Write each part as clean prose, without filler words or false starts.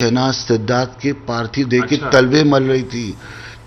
शहनाज सिद्धार्थ के पार्थिव देह के तलवे मल रही थी,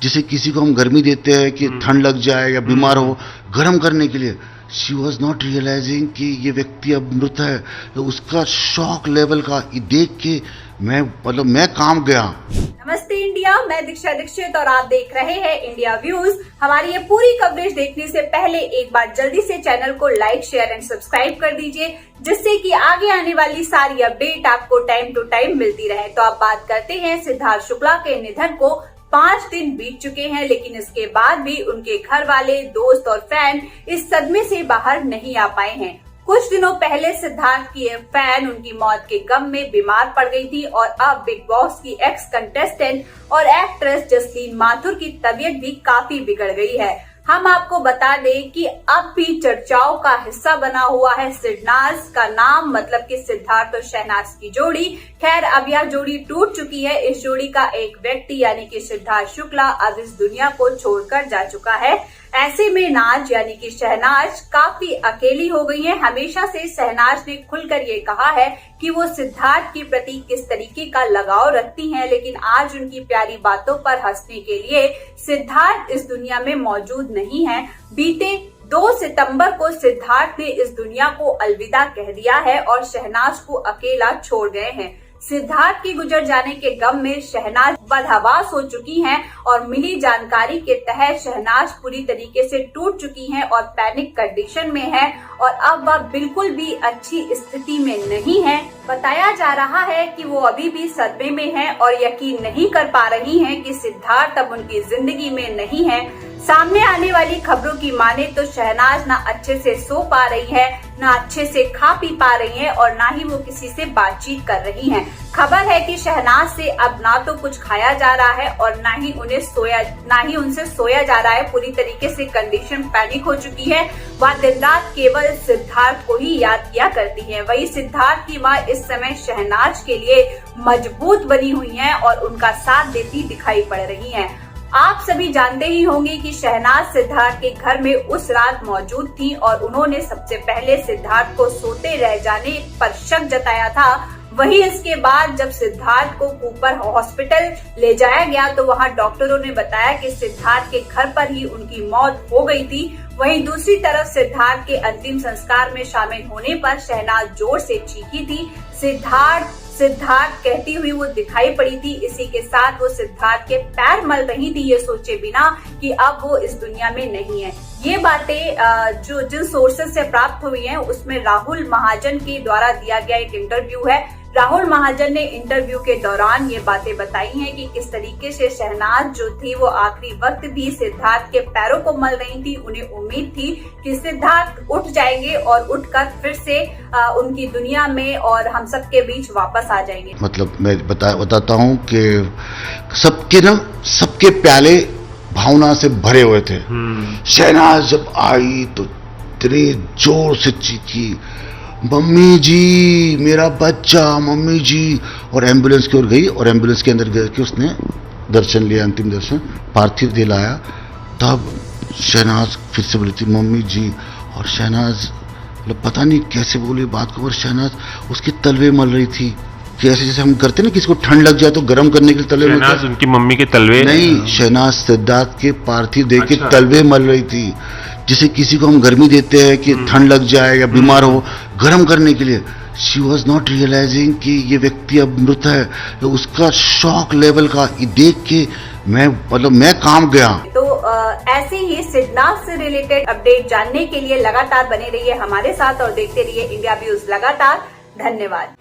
जिसे किसी को हम गर्मी देते हैं कि ठंड लग जाए या बीमार हो, गर्म करने के लिए। शी वॉज नॉट रियलाइजिंग कि ये व्यक्ति अब मृत है। तो उसका शॉक लेवल का देख के मैं काम गया। नमस्ते इंडिया, मैं दीक्षा दीक्षित और आप देख रहे हैं इंडिया व्यूज। हमारी ये पूरी कवरेज देखने से पहले एक बार जल्दी से चैनल को लाइक, शेयर एंड सब्सक्राइब कर दीजिए, जिससे कि आगे आने वाली सारी अपडेट आपको टाइम टू टाइम मिलती रहे। तो आप बात करते हैं सिद्धार्थ शुक्ला के निधन को। 5 दिन बीत चुके हैं, लेकिन इसके बाद भी उनके घर वाले, दोस्त और फैन इस सदमे से बाहर नहीं आ पाए हैं। कुछ दिनों पहले सिद्धार्थ की एक फैन उनकी मौत के गम में बीमार पड़ गई थी और अब बिग बॉस की एक्स कंटेस्टेंट और एक्ट्रेस जसलीन माथुर की तबीयत भी काफी बिगड़ गई है। हम आपको बता दें कि अब भी चर्चाओं का हिस्सा बना हुआ है शहनाज का नाम, मतलब कि सिद्धार्थ और शहनाज की जोड़ी। खैर, अब यह जोड़ी टूट चुकी है। इस जोड़ी का एक व्यक्ति यानी कि सिद्धार्थ शुक्ला अब इस दुनिया को छोड़कर जा चुका है। ऐसे में नाज यानी कि शहनाज काफी अकेली हो गई है। हमेशा से शहनाज ने खुलकर ये कहा है कि वो सिद्धार्थ के प्रति किस तरीके का लगाव रखती हैं, लेकिन आज उनकी प्यारी बातों पर हंसने के लिए सिद्धार्थ इस दुनिया में मौजूद नहीं है। बीते 2 सितंबर को सिद्धार्थ ने इस दुनिया को अलविदा कह दिया है और शहनाज को अकेला छोड़ गए हैं। सिद्धार्थ के गुजर जाने के गम में शहनाज बदहवास हो चुकी हैं और मिली जानकारी के तहत शहनाज पूरी तरीके से टूट चुकी हैं और पैनिक कंडीशन में है और अब वह बिल्कुल भी अच्छी स्थिति में नहीं है। बताया जा रहा है कि वो अभी भी सदमे में है और यकीन नहीं कर पा रही हैं कि सिद्धार्थ अब उनकी जिंदगी में नहीं है। सामने आने वाली खबरों की माने तो शहनाज ना अच्छे से सो पा रही है, ना अच्छे से खा पी पा रही है और ना ही वो किसी से बातचीत कर रही हैं। खबर है कि शहनाज से अब ना तो कुछ खाया जा रहा है और ना ही उनसे सोया जा रहा है। पूरी तरीके से कंडीशन पैनिक हो चुकी है। वह दिन रात केवल सिद्धार्थ को ही याद किया करती है। वही सिद्धार्थ की मां इस समय शहनाज के लिए मजबूत बनी हुई है और उनका साथ देती दिखाई पड़ रही है। आप सभी जानते ही होंगे कि शहनाज सिद्धार्थ के घर में उस रात मौजूद थी और उन्होंने सबसे पहले सिद्धार्थ को सोते रह जाने पर शक जताया था। वहीं इसके बाद जब सिद्धार्थ को कूपर हॉस्पिटल ले जाया गया तो वहां डॉक्टरों ने बताया कि सिद्धार्थ के घर पर ही उनकी मौत हो गई थी। वहीं दूसरी तरफ सिद्धार्थ के अंतिम संस्कार में शामिल होने पर शहनाज जोर से चीखी थी। सिद्धार्थ कहती हुई वो दिखाई पड़ी थी। इसी के साथ वो सिद्धार्थ के पैर मल रही थी, ये सोचे बिना कि अब वो इस दुनिया में नहीं है। ये बातें जो जिन सोर्सेज से प्राप्त हुई हैं उसमें राहुल महाजन के द्वारा दिया गया एक इंटरव्यू है। राहुल महाजन ने इंटरव्यू के दौरान ये बातें बताई हैं कि किस तरीके से शहनाज जो थी वो आखिरी वक्त भी सिद्धार्थ के पैरों को मल रही थी। उन्हें उम्मीद थी कि सिद्धार्थ उठ जाएंगे और उठकर फिर से उनकी दुनिया में और हम सबके बीच वापस आ जाएंगे। मतलब मैं बताता हूँ कि सबके प्याले भावना से भरे हुए थे। शहनाज जब आई तो इतने जोर से चीखी, मम्मी जी मेरा बच्चा, मम्मी जी, और एम्बुलेंस की ओर गई और एम्बुलेंस के अंदर गए कि उसने दर्शन लिया, अंतिम दर्शन, पार्थिव देह लाया। तब शहनाज फिर से बोली थी मम्मी जी, और शहनाज मतलब पता नहीं कैसे बोली बात को, और शहनाज उसके तलवे मल रही थी कि ऐसे जैसे हम करते ना किसी को ठंड लग जाए तो गर्म करने के लिए तलवे मलते। शहनाज उनकी मम्मी के तलवे नहीं, शहनाज सिद्धार्थ के पार्थिव देह के तलवे मल रही थी, जिसे किसी को हम गर्मी देते हैं कि ठंड लग जाए या बीमार हो, गर्म करने के लिए। शी वॉज नॉट रियलाइजिंग कि ये व्यक्ति अब मृत है। तो उसका शॉक लेवल का देख के मैं काम गया। तो ऐसे ही सिद्धार्थ से रिलेटेड अपडेट जानने के लिए लगातार बने रहिए हमारे साथ और देखते रहिए इंडिया व्यूज लगातार। धन्यवाद।